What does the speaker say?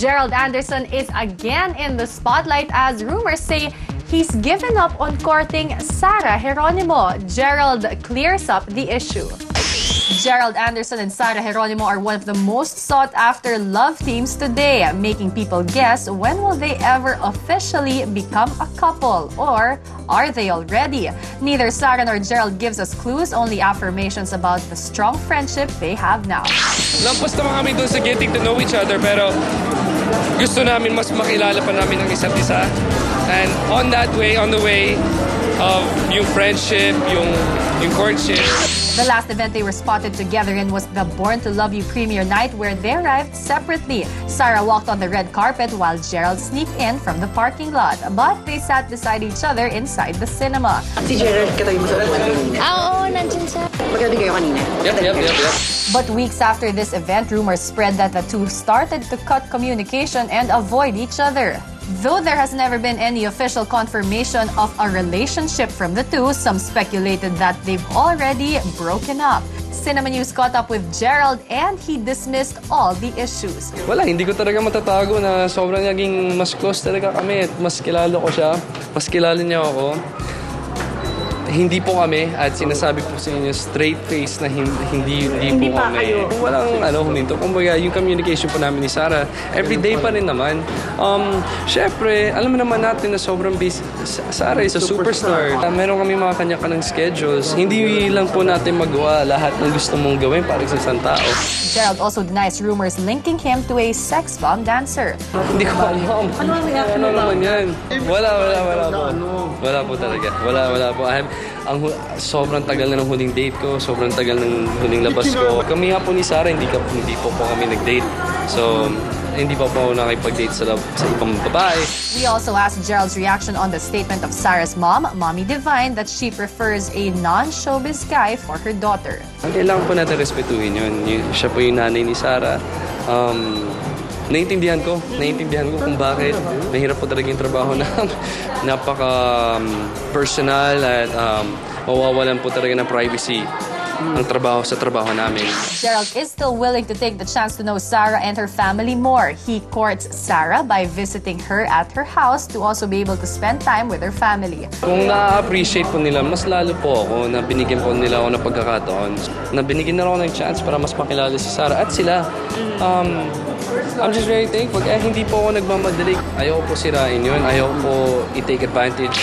Gerald Anderson is again in the spotlight as rumors say he's given up on courting Sara Geronimo. Gerald clears up the issue. Gerald Anderson and Sara Geronimo are one of the most sought-after love teams today, making people guess when will they ever officially become a couple, or are they already? Neither Sara nor Gerald gives us clues, only affirmations about the strong friendship they have now. Lampas naman kami doon sa getting to know each other, pero gusto namin mas makilala pa namin ang isa't isa. And on the way of yung friendship, yung courtship. The last event they were spotted together in was the Born to Love You premiere night, where they arrived separately. Sara walked on the red carpet while Gerald sneaked in from the parking lot. But they sat beside each other inside the cinema. Si Gerald, katabi mo sa upuan kanina. Oo, nandyan siya. Magkatabi kayo kanina. Yep. But weeks after this event, rumors spread that the two started to cut communication and avoid each other. Though there has never been any official confirmation of a relationship from the two, some speculated that they've already broken up. Cinema News caught up with Gerald and he dismissed all the issues. Wala, hindi ko talaga matatago na sobrang naging mas close talaga kami at mas kilala ko siya, mas kilala niya ako. Hindi po kami, at sinasabi po sa inyo straight face na hindi po kami. Walang huminto. Kumbaga, yung communication po namin ni Sara, everyday pa rin naman. Syempre, alam mo naman natin na sobrang busy. Sara is a superstar. Meron kami mga kanya-kanyang schedules. Hindi lang po natin magawa lahat ng gusto mong gawin para sa isang tao. Gerald also denies rumors linking him to a sex bomb dancer. Hindi ko alam. Ano naman yan? Wala po. Wala po talaga. Wala po. Sobrang tagal na ng huling date ko, sobrang tagal ng huling labas ko. Kami nga po ni Sara, hindi po kami nag-date. So, hindi pa po ako nakipag-date sa ibang babae. We also asked Gerald's reaction on the statement of Sara's mom, Mommy Divine, that she prefers a non-showbiz guy for her daughter. Kailangan po natin respetuhin yun. Siya po yung nanay ni Sara. Naiintindihan ko kung bakit mahirap po talaga yung trabaho na napaka-personal at mawawalan po talaga ng privacy ang trabaho sa trabaho namin. Gerald is still willing to take the chance to know Sara and her family more. He courts Sara by visiting her at her house to also be able to spend time with her family. Kung na-appreciate po nila, mas lalo po ako na binigyan po nila ako ng pagkakataon. Na binigyan na ako ng chance para mas makilala si Sara at sila. I'm just very thankful. Hindi po ako nagmamadali. Ayaw po sirain yun. Ayaw po i-take advantage.